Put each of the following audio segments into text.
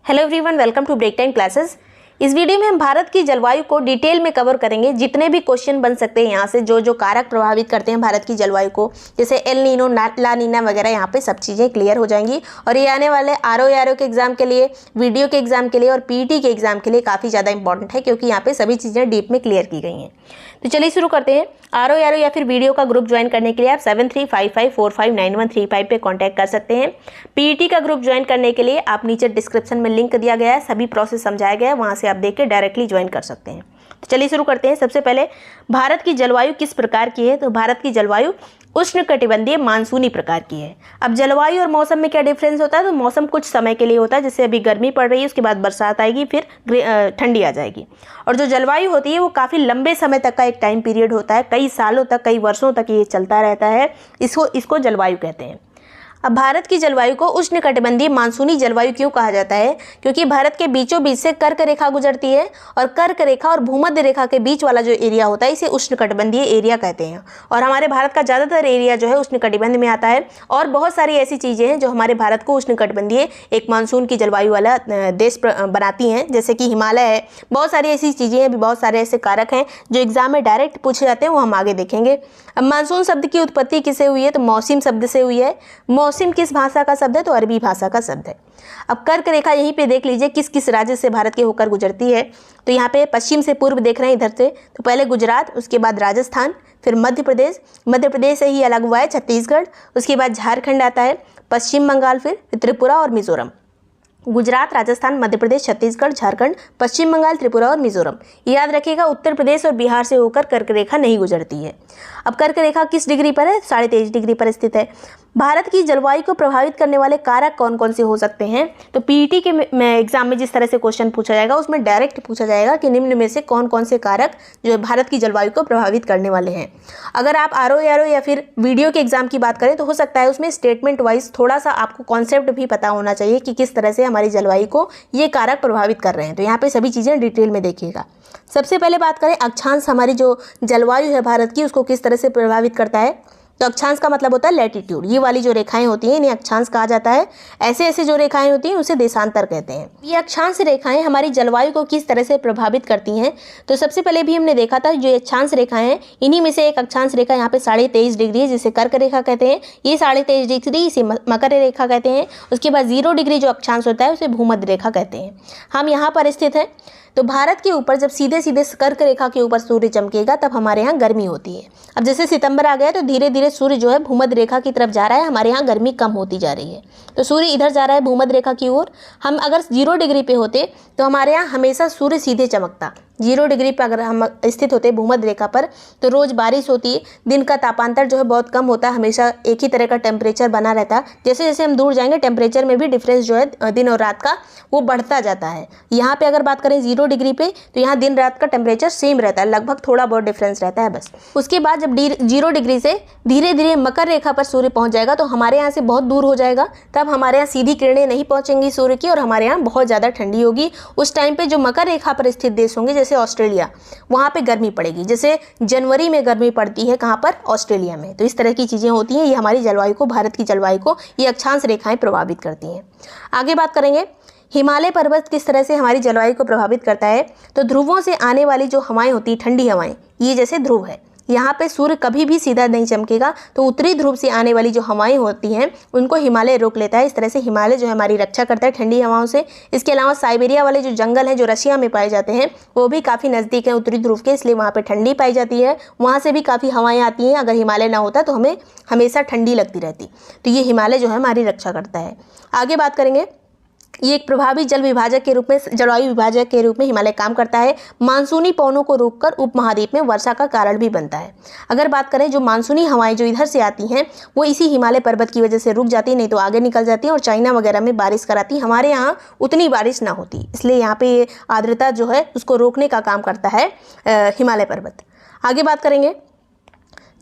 Hello everyone, welcome to break time classes. इस वीडियो में हम भारत की जलवायु को डिटेल में कवर करेंगे। जितने भी क्वेश्चन बन सकते हैं यहाँ से, जो जो कारक प्रभावित करते हैं भारत की जलवायु को, जैसे एल नीनो, ला नीना वगैरह, यहाँ पे सब चीज़ें क्लियर हो जाएंगी। और ये आने वाले आरओ के एग्जाम के लिए, वीडियो के एग्जाम के लिए और पीईटी के एग्जाम के लिए काफ़ी ज़्यादा इंपॉर्टेंट है, क्योंकि यहाँ पे सभी चीज़ें डीप में क्लियर की गई हैं। तो चलिए शुरू करते हैं। आरओ या फिर वीडियो का ग्रुप ज्वाइन करने के लिए आप 7355459135 पे कांटेक्ट कर सकते हैं। पीईटी का ग्रुप ज्वाइन करने के लिए आप नीचे डिस्क्रिप्शन में लिंक दिया गया है, सभी प्रोसेस समझाया गया है, वहां से आप देख के डायरेक्टली ज्वाइन कर सकते हैं। तो चलिए शुरू करते हैं। सबसे पहले भारत की जलवायु किस प्रकार की है? तो भारत की जलवायु उष्णकटिबंधीय मानसूनी प्रकार की है। अब जलवायु और मौसम में क्या डिफरेंस होता है? तो मौसम कुछ समय के लिए होता है, जैसे अभी गर्मी पड़ रही है, उसके बाद बरसात आएगी, फिर ठंडी आ जाएगी। और जो जलवायु होती है वो काफ़ी लंबे समय तक का एक टाइम पीरियड होता है, कई सालों तक, कई वर्षों तक ये चलता रहता है। इसको जलवायु कहते हैं। अब भारत की जलवायु को उष्णकटिबंधीय मानसूनी जलवायु क्यों कहा जाता है? क्योंकि भारत के बीचों बीच से कर्क रेखा गुजरती है, और कर्क रेखा और भूमध्य रेखा के बीच वाला जो एरिया होता है, इसे उष्णकटिबंधीय एरिया कहते हैं। और हमारे भारत का ज़्यादातर एरिया जो है उष्णकटिबंध में आता है। और बहुत सारी ऐसी चीज़ें हैं जो हमारे भारत को उष्णकटिबंधीय एक मानसून की जलवायु वाला देश बनाती हैं, जैसे कि हिमालय है। बहुत सारी ऐसी चीज़ें हैं, बहुत सारे ऐसे कारक हैं जो एग्जाम में डायरेक्ट पूछे जाते हैं, वो हम आगे देखेंगे। अब मानसून शब्द की उत्पत्ति किससे हुई है? तो मौसम शब्द से हुई है। मौसम किस भाषा का शब्द है? तो अरबी भाषा का शब्द है। अब कर्क रेखा यहीं पे देख लीजिए किस किस राज्य से भारत के होकर गुजरती है। तो यहाँ पे पश्चिम से पूर्व देख रहे हैं इधर से, तो पहले गुजरात, उसके बाद राजस्थान, फिर मध्य प्रदेश से ही अलग हुआ है छत्तीसगढ़, उसके बाद झारखंड आता है, पश्चिम बंगाल, फिर त्रिपुरा और मिजोरम। गुजरात, राजस्थान, मध्य प्रदेश, छत्तीसगढ़, झारखंड, पश्चिम बंगाल, त्रिपुरा और मिजोरम। याद रखिएगा, उत्तर प्रदेश और बिहार से होकर कर्क रेखा नहीं गुजरती है। अब कर्क रेखा किस डिग्री पर है? 23.5 डिग्री पर स्थित है। भारत की जलवायु को प्रभावित करने वाले कारक कौन कौन से हो सकते हैं? तो पीईटी के एग्जाम में जिस तरह से क्वेश्चन पूछा जाएगा, उसमें डायरेक्ट पूछा जाएगा कि निम्न में से कौन कौन से कारक जो भारत की जलवायु को प्रभावित करने वाले हैं। अगर आप आरओ या फिर वीडियो के एग्जाम की बात करें तो हो सकता है उसमें स्टेटमेंट वाइज थोड़ा सा आपको कॉन्सेप्ट भी पता होना चाहिए कि किस तरह से हमारी जलवायु को ये कारक प्रभावित कर रहे हैं। तो यहाँ पे सभी चीज़ें डिटेल में देखिएगा। सबसे पहले बात करें अक्षांश, हमारी जो जलवायु है भारत की, उसको किस तरह से प्रभावित करता है? तो अक्षांश का मतलब होता है लैटिट्यूड। ये वाली जो रेखाएं होती हैं इन्हें अक्षांश कहा जाता है। ऐसे ऐसे जो रेखाएं होती हैं उसे देशांतर कहते हैं। ये अक्षांश रेखाएं हमारी जलवायु को किस तरह से प्रभावित करती हैं? तो सबसे पहले भी हमने देखा था, जो अक्षांश रेखाएं हैं इन्हीं में से एक अक्षांश रेखा यहाँ पे 23.5 डिग्री है, जिसे कर्क रेखा कहते हैं। ये 23.5 डिग्री इसे मकर रेखा कहते हैं। उसके बाद 0 डिग्री जो अक्षांश होता है उसे भूमध्य रेखा कहते हैं। हम यहाँ पर स्थित हैं। तो भारत के ऊपर जब सीधे सीधे कर्क रेखा के ऊपर सूर्य चमकेगा तब हमारे यहाँ गर्मी होती है। अब जैसे सितंबर आ गया तो धीरे धीरे सूर्य जो है भूमध्य रेखा की तरफ जा रहा है, हमारे यहाँ गर्मी कम होती जा रही है। तो सूर्य इधर जा रहा है भूमध्य रेखा की ओर। हम अगर 0 डिग्री पे होते तो हमारे यहाँ हमेशा सूर्य सीधे चमकता। 0 डिग्री पर अगर हम स्थित होते भूमध्य रेखा पर तो रोज़ बारिश होती है, दिन का तापांतर जो है बहुत कम होता है, हमेशा एक ही तरह का टेम्परेचर बना रहता है। जैसे जैसे हम दूर जाएंगे टेम्परेचर में भी डिफरेंस जो है दिन और रात का वो बढ़ता जाता है। यहाँ पे अगर बात करें 0 डिग्री पे तो यहाँ दिन रात का टेम्परेचर सेम रहता है, लगभग थोड़ा बहुत डिफरेंस रहता है बस। उसके बाद जब 0 डिग्री से धीरे धीरे मकर रेखा पर सूर्य पहुँच जाएगा तो हमारे यहाँ से बहुत दूर हो जाएगा, तब हमारे यहाँ सीधी किरणें नहीं पहुँचेंगी सूर्य की और हमारे यहाँ बहुत ज़्यादा ठंडी होगी। उस टाइम पे जो मकर रेखा पर स्थित देश होंगे, जैसे ऑस्ट्रेलिया, वहाँ पे गर्मी पड़ेगी। जैसे जनवरी में गर्मी पड़ती है कहाँ पर? ऑस्ट्रेलिया में। तो इस तरह की चीज़ें होती हैं। ये हमारी जलवायु को, भारत की जलवायु को ये अक्षांश रेखाएं प्रभावित करती हैं। आगे बात करेंगे हिमालय पर्वत किस तरह से हमारी जलवायु को प्रभावित करता है। तो ध्रुवों से आने वाली जो हवाएं होती, ठंडी हवाएं, ये जैसे ध्रुव है, यहाँ पे सूर्य कभी भी सीधा नहीं चमकेगा, तो उत्तरी ध्रुव से आने वाली जो हवाएं होती हैं उनको हिमालय रोक लेता है। इस तरह से हिमालय जो है हमारी रक्षा करता है ठंडी हवाओं से। इसके अलावा साइबेरिया वाले जो जंगल हैं जो रशिया में पाए जाते हैं वो भी काफ़ी नज़दीक हैं उत्तरी ध्रुव के, इसलिए वहाँ पर ठंडी पाई जाती है। वहाँ से भी काफ़ी हवाएँ आती हैं। अगर हिमालय ना होता तो हमें हमेशा ठंडी लगती रहती। तो ये हिमालय जो है हमारी रक्षा करता है। आगे बात करेंगे, ये एक प्रभावी जल विभाजक के रूप में, जलवायु विभाजक के रूप में हिमालय काम करता है। मानसूनी पवनों को रोककर उपमहाद्वीप में वर्षा का कारण भी बनता है। अगर बात करें जो मानसूनी हवाएं जो इधर से आती हैं वो इसी हिमालय पर्वत की वजह से रुक जाती, नहीं तो आगे निकल जाती हैं और चाइना वगैरह में बारिश कराती। हमारे यहाँ उतनी बारिश ना होती, इसलिए यहाँ पे ये आर्द्रता जो है उसको रोकने का काम करता है हिमालय पर्वत। आगे बात करेंगे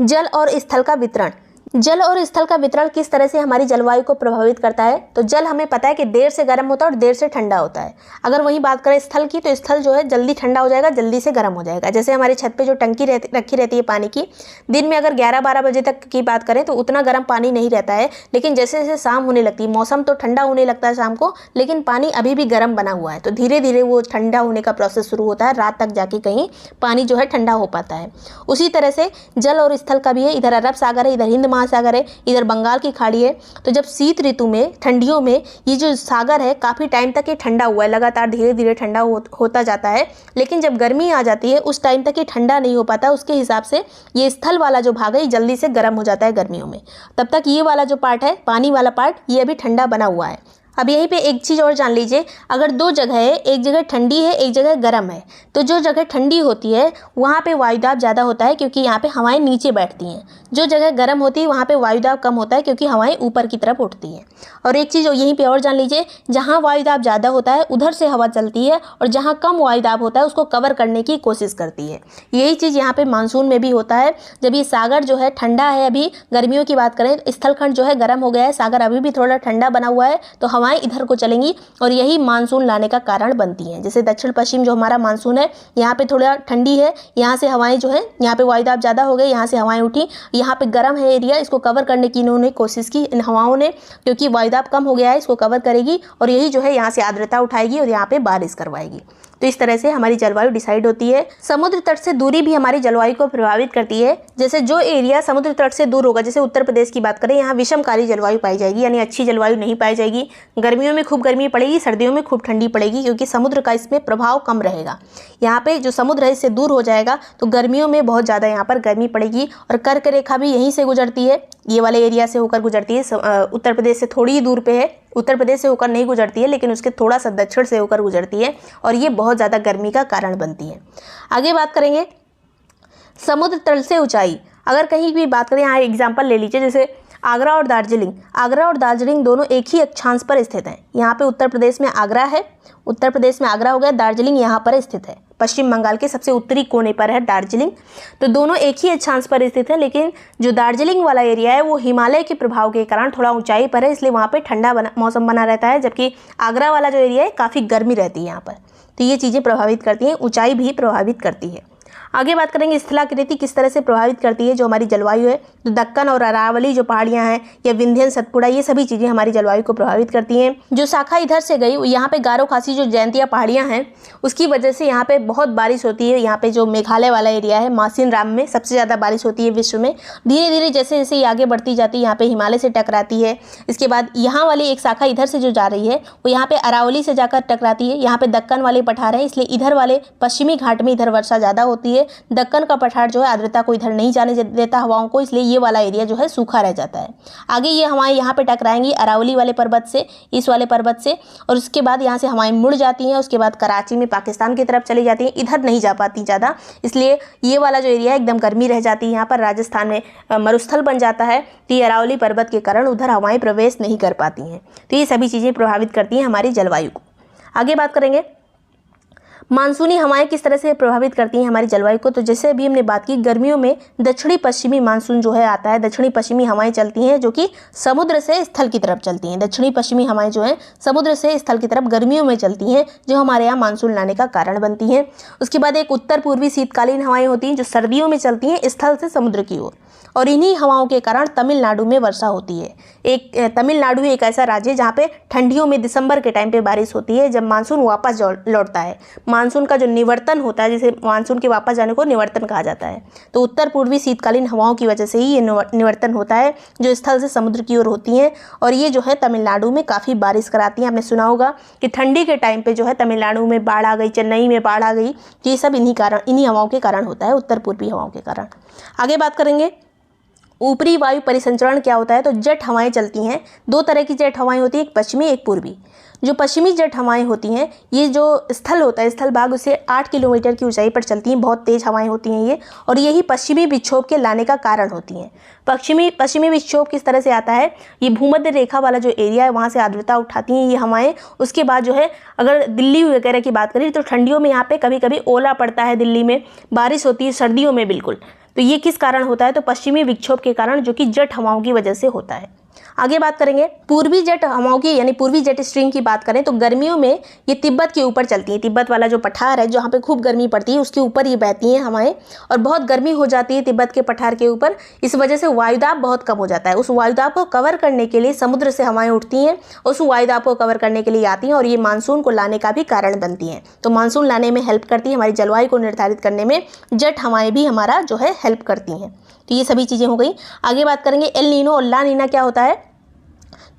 जल और स्थल का वितरण। जल और स्थल का वितरण किस तरह से हमारी जलवायु को प्रभावित करता है? तो जल हमें पता है कि देर से गर्म होता है और देर से ठंडा होता है। अगर वहीं बात करें स्थल की, तो स्थल जो है जल्दी ठंडा हो जाएगा, जल्दी से गर्म हो जाएगा। जैसे हमारे छत पे जो टंकी रखी रहती है पानी की, दिन में अगर 11-12 बजे तक की बात करें तो उतना गर्म पानी नहीं रहता है, लेकिन जैसे जैसे शाम होने लगती है, मौसम तो ठंडा होने लगता है शाम को, लेकिन पानी अभी भी गर्म बना हुआ है, तो धीरे धीरे वो ठंडा होने का प्रोसेस शुरू होता है, रात तक जाके कहीं पानी जो है ठंडा हो पाता है। उसी तरह से जल और स्थल का भी है। इधर अरब सागर है, इधर हिंद महासागर है, इधर बंगाल की खाड़ी है। तो जब शीत ऋतु में, ठंडियों में, ये जो सागर है काफ़ी टाइम तक ये ठंडा हुआ है, लगातार धीरे धीरे ठंडा होता जाता है। लेकिन जब गर्मी आ जाती है उस टाइम तक ये ठंडा नहीं हो पाता, उसके हिसाब से ये स्थल वाला जो भाग है जल्दी से गर्म हो जाता है गर्मियों में। तब तक ये वाला जो पार्ट है, पानी वाला पार्ट, ये अभी ठंडा बना हुआ है। अब यहीं पे एक चीज़ और जान लीजिए, अगर दो जगह है, एक जगह ठंडी है, एक जगह गर्म है, तो जो जगह ठंडी होती है वहाँ पे वायुदाब ज़्यादा होता है, क्योंकि यहाँ पे हवाएं नीचे बैठती हैं। जो जगह गर्म होती है वहाँ पे वायुदाब कम होता है, क्योंकि हवाएं ऊपर की तरफ उठती हैं। और एक चीज़ यहीं पे और जान लीजिए, जहाँ वायुदाब ज़्यादा होता है उधर से हवा चलती है, और जहाँ कम वायुदाब होता है उसको कवर करने की कोशिश करती है। यही चीज़ यहाँ पे मानसून में भी होता है। जब ये सागर जो है ठंडा है, अभी गर्मियों की बात करें, स्थलखंड जो है गर्म हो गया है, सागर अभी भी थोड़ा ठंडा बना हुआ है, तो हवाएं इधर को चलेंगी और यही मानसून लाने का कारण बनती हैं। जैसे दक्षिण पश्चिम जो हमारा मानसून है, यहाँ पे थोड़ा ठंडी है, यहाँ से हवाएं जो है, यहाँ पे वायुदाब ज़्यादा हो गए, यहाँ से हवाएं उठी, यहाँ पे गर्म है एरिया, इसको कवर करने की इन्होंने कोशिश की, इन हवाओं ने, क्योंकि वायुदाब कम हो गया है, इसको कवर करेगी और यही जो है यहाँ से आर्द्रता उठाएगी और यहाँ पे बारिश करवाएगी। तो इस तरह से हमारी जलवायु डिसाइड होती है। समुद्र तट से दूरी भी हमारी जलवायु को प्रभावित करती है। जैसे जो एरिया समुद्र तट से दूर होगा, जैसे उत्तर प्रदेश की बात करें, यहाँ विषमकारी जलवायु पाई जाएगी, यानी अच्छी जलवायु नहीं पाई जाएगी। गर्मियों में खूब गर्मी पड़ेगी, सर्दियों में खूब ठंडी पड़ेगी, क्योंकि समुद्र का इसमें प्रभाव कम रहेगा। यहाँ पे जो समुद्र है इससे दूर हो जाएगा, तो गर्मियों में बहुत ज़्यादा यहाँ पर गर्मी पड़ेगी। और कर्क रेखा भी यहीं से गुजरती है, ये वाले एरिया से होकर गुजरती है। उत्तर प्रदेश से थोड़ी ही दूर पे है, उत्तर प्रदेश से होकर नहीं गुजरती है, लेकिन उसके थोड़ा सा दक्षिण से होकर गुजरती है, और ये बहुत ज़्यादा गर्मी का कारण बनती है। आगे बात करेंगे समुद्र तल से ऊंचाई। अगर कहीं भी बात करें, यहाँ एग्जाम्पल ले लीजिए, जैसे आगरा और दार्जिलिंग। आगरा और दार्जिलिंग दोनों एक ही अक्षांश पर स्थित हैं। यहाँ पे उत्तर प्रदेश में आगरा है, उत्तर प्रदेश में आगरा हो गया, दार्जिलिंग यहाँ पर स्थित है, पश्चिम बंगाल के सबसे उत्तरी कोने पर है दार्जिलिंग। तो दोनों एक ही अक्षांश पर स्थित है, लेकिन जो दार्जिलिंग वाला एरिया है वो हिमालय के प्रभाव के कारण थोड़ा ऊंचाई पर है, इसलिए वहाँ पे ठंडा मौसम बना रहता है, जबकि आगरा वाला जो एरिया है काफ़ी गर्मी रहती है यहाँ पर। तो ये चीज़ें प्रभावित करती हैं, ऊंचाई भी प्रभावित करती है। आगे बात करेंगे स्थलाकृति किस तरह से प्रभावित करती है जो हमारी जलवायु है। तो दक्कन और अरावली जो पहाड़ियाँ हैं, या विंध्यन, सतपुड़ा, ये सभी चीज़ें हमारी जलवायु को प्रभावित करती हैं। जो शाखा इधर से गई, यहाँ पे गारो खासी जो जयंतिया पहाड़ियाँ हैं, उसकी वजह से यहाँ पे बहुत बारिश होती है। यहाँ पे जो मेघालय वाला एरिया है, मासिन राम में सबसे ज़्यादा बारिश होती है विश्व में। धीरे धीरे जैसे जैसे ये आगे बढ़ती जाती है, यहाँ पे हिमालय से टकराती है। इसके बाद यहाँ वाली एक शाखा इधर से जो जा रही है वो यहाँ पे अरावली से जाकर टकराती है। यहाँ पे दक्कन वाले पठार हैं, इसलिए इधर वाले पश्चिमी घाट में इधर वर्षा ज़्यादा होती है। दक्कन का पठार जो है आर्द्रता को इधर नहीं जाने देता हवाओं को, इसलिए ये वाला एरिया जो है सूखा रह जाता है। आगे ये हवाएं यहाँ पे टकराएंगी अरावली वाले पर्वत से, इस वाले पर्वत से, और उसके बाद यहाँ से हवाएं मुड़ जाती हैं। उसके बाद कराची में पाकिस्तान की तरफ चली जाती हैं, इधर नहीं जा पाती ज़्यादा, इसलिए ये वाला जो एरिया है एकदम गर्मी रह जाती है। यहाँ पर राजस्थान में मरुस्थल बन जाता है, तो ये अरावली पर्वत के कारण उधर हवाएं प्रवेश नहीं कर पाती हैं। तो ये सभी चीज़ें प्रभावित करती हैं हमारी जलवायु को। आगे बात करेंगे मानसूनी हवाएं किस तरह से प्रभावित करती हैं हमारी जलवायु को। तो जैसे अभी हमने बात की, गर्मियों में दक्षिणी पश्चिमी मानसून जो है आता है, दक्षिणी पश्चिमी हवाएं चलती हैं जो कि समुद्र से स्थल की तरफ चलती हैं। दक्षिणी पश्चिमी हवाएं जो हैं समुद्र से स्थल की तरफ गर्मियों में चलती हैं, जो हमारे यहाँ मानसून लाने का कारण बनती हैं। उसके बाद एक उत्तर पूर्वी शीतकालीन हवाएं होती हैं जो सर्दियों में चलती हैं स्थल से समुद्र की ओर, और इन्हीं हवाओं के कारण तमिलनाडु में वर्षा होती है। तमिलनाडु एक ऐसा राज्य है जहाँ पे ठंडियों में दिसंबर के टाइम पे बारिश होती है, जब मानसून वापस लौटता है। मानसून का जो निवर्तन होता है, जिसे मानसून के वापस जाने को निवर्तन कहा जाता है, तो उत्तर पूर्वी शीतकालीन हवाओं की वजह से ही ये निवर्तन होता है, जो स्थल से समुद्र की ओर होती हैं, और ये जो है तमिलनाडु में काफ़ी बारिश कराती हैं। आपने सुना होगा कि ठंडी के टाइम पर जो है तमिलनाडु में बाढ़ आ गई, चेन्नई में बाढ़ आ गई, ये सब इन्हीं हवाओं के कारण होता है, उत्तर पूर्वी हवाओं के कारण। आगे बात करेंगे ऊपरी वायु परिसंचरण क्या होता है। तो जेट हवाएं चलती हैं, दो तरह की जेट हवाएं होती हैं, एक पश्चिमी एक पूर्वी। जो पश्चिमी जेट हवाएं होती हैं, ये जो स्थल होता है, स्थल भाग, उससे 8 किलोमीटर की ऊंचाई पर चलती हैं, बहुत तेज़ हवाएं होती हैं ये, और यही पश्चिमी विक्षोभ के लाने का कारण होती हैं। पश्चिमी विक्षोभ किस तरह से आता है, ये भूमध्य रेखा वाला जो एरिया है वहाँ से आर्द्रता उठाती हैं ये हवाएं। उसके बाद जो है अगर दिल्ली वगैरह की बात करें तो ठंडियों में यहाँ पे कभी कभी ओला पड़ता है, दिल्ली में बारिश होती है, सर्दियों में बिल्कुल। तो ये किस कारण होता है? तो पश्चिमी विक्षोभ के कारण, जो कि जेट हवाओं की वजह से होता है। आगे बात करेंगे पूर्वी जेट हवाओं की, यानी पूर्वी जेट स्ट्रीम की बात करें तो गर्मियों में ये तिब्बत के ऊपर चलती हैं। तिब्बत वाला जो पठार है जहाँ पे खूब गर्मी पड़ती है उसके ऊपर ये बहती हैं हवाएं, और बहुत गर्मी हो जाती है तिब्बत के पठार के ऊपर। इस वजह से वायुदाब बहुत कम हो जाता है। उस वायुदाब को कवर करने के लिए समुद्र से हवाएं उठती हैं, उस वायुदाब को कवर करने के लिए आती हैं और ये मानसून को लाने का भी कारण बनती हैं। तो मानसून लाने में हेल्प करती है, हमारी जलवायु को निर्धारित करने में जेट हवाएं भी हमारा जो है हेल्प करती हैं। तो ये सभी चीज़ें हो गई। आगे बात करेंगे एल नीनो और ला नीना क्या होता है।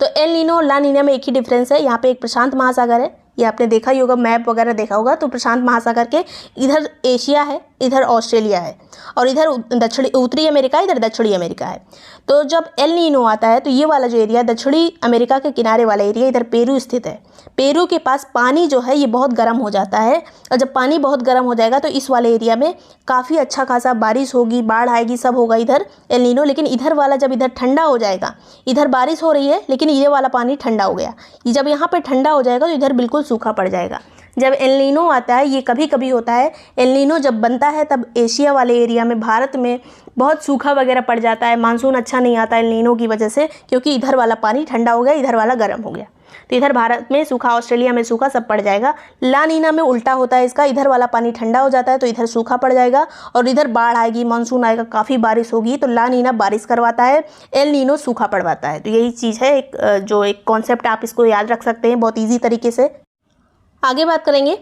तो एल नीनो और ला नीना में एक ही डिफरेंस है। यहाँ पे एक प्रशांत महासागर है, ये आपने देखा ही होगा, मैप वगैरह देखा होगा। तो प्रशांत महासागर के इधर एशिया है, इधर ऑस्ट्रेलिया है, और इधर उत्तरी अमेरिका, इधर दक्षिणी अमेरिका है। तो जब एल नीनो आता है तो ये वाला जो एरिया दक्षिणी अमेरिका के किनारे वाला एरिया, इधर पेरू स्थित है। पेरू के पास पानी जो है ये बहुत गर्म हो जाता है, और जब पानी बहुत गर्म हो जाएगा तो इस वाले एरिया में काफ़ी अच्छा खासा बारिश होगी, बाढ़ आएगी, सब होगा इधर एल नीनो। लेकिन इधर वाला जब इधर ठंडा हो जाएगा, इधर बारिश हो रही है लेकिन ये वाला पानी ठंडा हो गया, जब यहाँ पे ठंडा हो जाएगा तो इधर बिल्कुल सूखा पड़ जाएगा। जब एल नीनो आता है, ये कभी कभी होता है, एल नीनो जब बनता है तब एशिया वाले एरिया में, भारत में बहुत सूखा वगैरह पड़ जाता है, मानसून अच्छा नहीं आता एल नीनो की वजह से, क्योंकि इधर वाला पानी ठंडा हो गया, इधर वाला गर्म हो गया। तो इधर भारत में सूखा, ऑस्ट्रेलिया में सूखा, सब पड़ जाएगा। ला नीना में उल्टा होता है इसका, इधर वाला पानी ठंडा हो जाता है तो इधर सूखा पड़ जाएगा और इधर बाढ़ आएगी, मानसून आएगा, काफ़ी बारिश होगी। तो ला नीना बारिश करवाता है, एल नीनो सूखा पड़वाता है। तो यही चीज़ है, एक कॉन्सेप्ट आप इसको याद रख सकते हैं बहुत ईजी तरीके से। आगे बात करेंगे,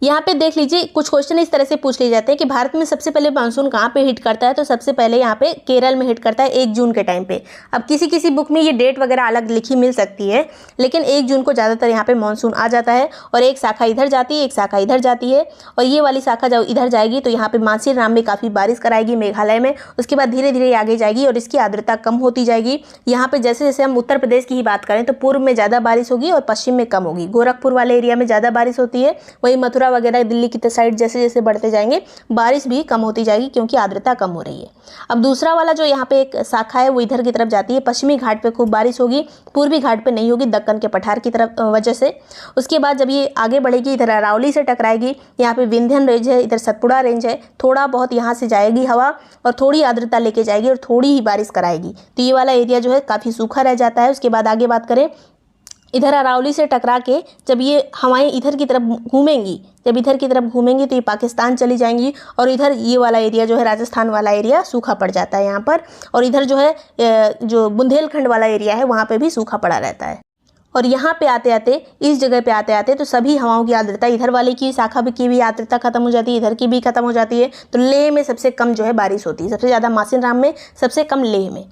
यहाँ पे देख लीजिए कुछ क्वेश्चन इस तरह से पूछ लिए जाते हैं कि भारत में सबसे पहले मानसून कहाँ पे हिट करता है। तो सबसे पहले यहाँ पे केरल में हिट करता है 1 जून के टाइम पे। अब किसी किसी बुक में ये डेट वगैरह अलग लिखी मिल सकती है, लेकिन 1 जून को ज़्यादातर यहाँ पे मानसून आ जाता है, और एक शाखा इधर जाती है, एक शाखा इधर जाती है, और ये वाली शाखा जब इधर जाएगी तो यहाँ पे मानसीराम में काफ़ी बारिश कराएगी, मेघालय में। उसके बाद धीरे धीरे आगे जाएगी और इसकी आर्द्रता कम होती जाएगी। यहाँ पे जैसे जैसे हम उत्तर प्रदेश की ही बात करें तो पूर्व में ज़्यादा बारिश होगी और पश्चिम में कम होगी। गोरखपुर वाले एरिया में ज़्यादा बारिश होती है, वही मथुरा वगैरह दिल्ली की साइड जैसे जैसे बढ़ते जाएंगे बारिश भी कम होती जाएगी, क्योंकि आर्द्रता कम हो रही है। अब दूसरा वाला जो यहाँ पे एक शाखा है वो इधर की तरफ जाती है, पश्चिमी घाट पे खूब बारिश होगी, पूर्वी घाट पे नहीं होगी, दक्कन के पठार की तरफ वजह से। उसके बाद जब ये आगे बढ़ेगी इधर अरावली से टकराएगी, यहाँ पे विंध्यन रेंज है, इधर सतपुड़ा रेंज है, थोड़ा बहुत यहाँ से जाएगी हवा और थोड़ी आर्द्रता लेके जाएगी और थोड़ी ही बारिश कराएगी। तो ये वाला एरिया जो है काफ़ी सूखा रह जाता है। उसके बाद आगे बात करें, इधर अरावली से टकरा के जब ये हवाएं इधर की तरफ घूमेंगी, जब इधर की तरफ घूमेंगी तो ये पाकिस्तान चली जाएंगी, और इधर ये वाला एरिया जो है राजस्थान वाला एरिया सूखा पड़ जाता है यहाँ पर। और इधर जो है जो बुंदेलखंड वाला एरिया है वहाँ पे भी सूखा पड़ा रहता है। और यहाँ पे आते आते, इस जगह पे आते आते तो सभी हवाओं की आर्द्रता, इधर वाले की शाखा की भी आर्द्रता खत्म हो जाती है, इधर की भी खत्म हो जाती है। तो लेह में सबसे कम जो है बारिश होती है, सबसे ज़्यादा मासिनराम में, सबसे कम लेह में।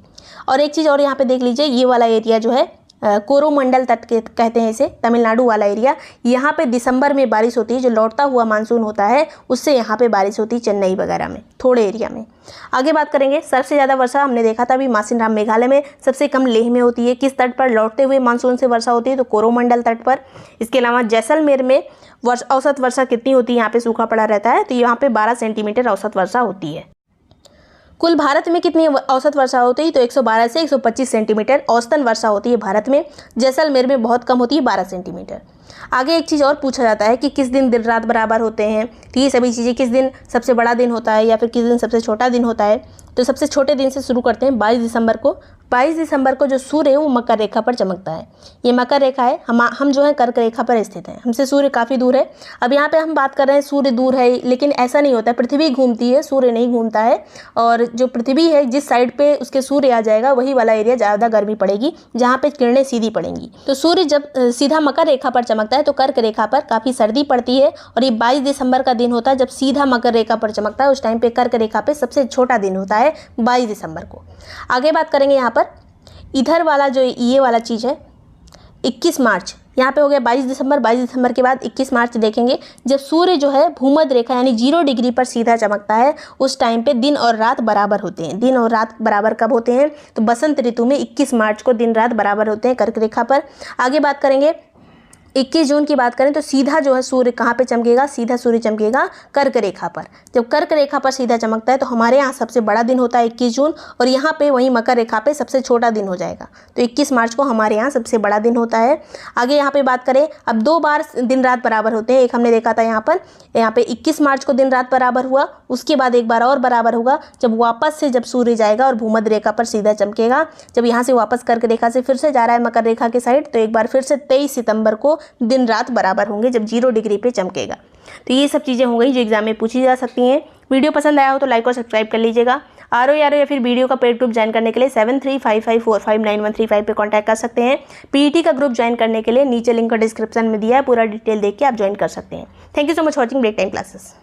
और एक चीज़ और यहाँ पे देख लीजिए, ये वाला एरिया जो है कोरोमंडल तट कहते हैं इसे, तमिलनाडु वाला एरिया, यहाँ पे दिसंबर में बारिश होती है, जो लौटता हुआ मानसून होता है उससे यहाँ पे बारिश होती है, चेन्नई वगैरह में, थोड़े एरिया में। आगे बात करेंगे, सबसे ज़्यादा वर्षा हमने देखा था अभी मासिनराम मेघालय में, सबसे कम लेह में होती है। किस तट पर लौटते हुए मानसून से वर्षा होती है? तो कोरोमंडल तट पर। इसके अलावा जैसलमेर में औसत वर्षा कितनी होती है? यहाँ पे सूखा पड़ा रहता है तो यहाँ पे 12 सेंटीमीटर औसत वर्षा होती है। कुल भारत में कितनी औसत वर्षा होती है? तो 112 से 125 सेंटीमीटर औसतन वर्षा होती है भारत में। जैसलमेर में बहुत कम होती है, 12 सेंटीमीटर। आगे एक चीज़ और पूछा जाता है कि किस दिन दिन रात बराबर होते हैं। तो ये सभी चीज़ें, किस दिन सबसे बड़ा दिन होता है या फिर किस दिन सबसे छोटा दिन होता है। तो सबसे छोटे दिन से शुरू करते हैं, 22 दिसंबर को। 22 दिसंबर को जो सूर्य है वो मकर रेखा पर चमकता है। ये मकर रेखा है, हम जो है कर्क रेखा पर स्थित हैं, हमसे सूर्य काफ़ी दूर है। अब यहाँ पे हम बात कर रहे हैं सूर्य दूर है, लेकिन ऐसा नहीं होता है, पृथ्वी घूमती है, सूर्य नहीं घूमता है। और जो पृथ्वी है जिस साइड पे उसके सूर्य आ जाएगा वही वाला एरिया ज़्यादा गर्मी पड़ेगी, जहाँ पे किरणें सीधी पड़ेंगी। तो सूर्य जब सीधा मकर रेखा पर चमकता है तो कर्क रेखा पर काफ़ी सर्दी पड़ती है। और ये 22 दिसंबर का दिन होता है जब सीधा मकर रेखा पर चमकता है, उस टाइम पे कर्क रेखा पे सबसे छोटा दिन होता है 22 दिसंबर को। आगे बात करेंगे यहाँ पर, इधर वाला जो ये वाला चीज़ है 21 मार्च, यहाँ पे हो गया 22 दिसंबर। 22 दिसंबर के बाद 21 मार्च देखेंगे, जब सूर्य जो है भूमध्य रेखा यानी 0 डिग्री पर सीधा चमकता है, उस टाइम पे दिन और रात बराबर होते हैं। दिन और रात बराबर कब होते हैं? तो बसंत ऋतु में 21 मार्च को दिन रात बराबर होते हैं कर्क रेखा पर। आगे बात करेंगे, 21 जून की बात करें तो सीधा जो है सूर्य कहाँ पे चमकेगा, सीधा सूर्य चमकेगा कर्क रेखा पर। जब कर्क रेखा पर सीधा चमकता है तो हमारे यहाँ सबसे बड़ा दिन होता है 21 जून, और यहाँ पे वहीं मकर रेखा पे सबसे छोटा दिन हो जाएगा। तो 21 मार्च को हमारे यहाँ सबसे बड़ा दिन होता है। आगे यहाँ पे बात करें, अब 2 बार दिन रात बराबर होते हैं। एक हमने देखा था यहाँ पे 21 मार्च को दिन रात बराबर हुआ, उसके बाद एक बार और बराबर होगा जब वापस से जब सूर्य जाएगा और भूमध्य रेखा पर सीधा चमकेगा। जब यहाँ से वापस कर्क रेखा से फिर से जा रहा है मकर रेखा के साइड, तो एक बार फिर से 23 सितंबर को दिन रात बराबर होंगे जब 0 डिग्री पे चमकेगा। तो ये सब चीज़ें हो गई जो एग्जाम में पूछी जा सकती हैं। वीडियो पसंद आया हो तो लाइक और सब्सक्राइब कर लीजिएगा। आरओ या फिर वीडियो का पेड ग्रुप ज्वाइन करने के लिए 7355459135 पे कांटेक्ट कर सकते हैं। पीईटी का ग्रुप ज्वाइन करने के लिए नीचे लिंक डिस्क्रिप्शन में दिया है, पूरा डिटेल देख के आप ज्वाइन कर सकते हैं। Thank you so much watching break time classes.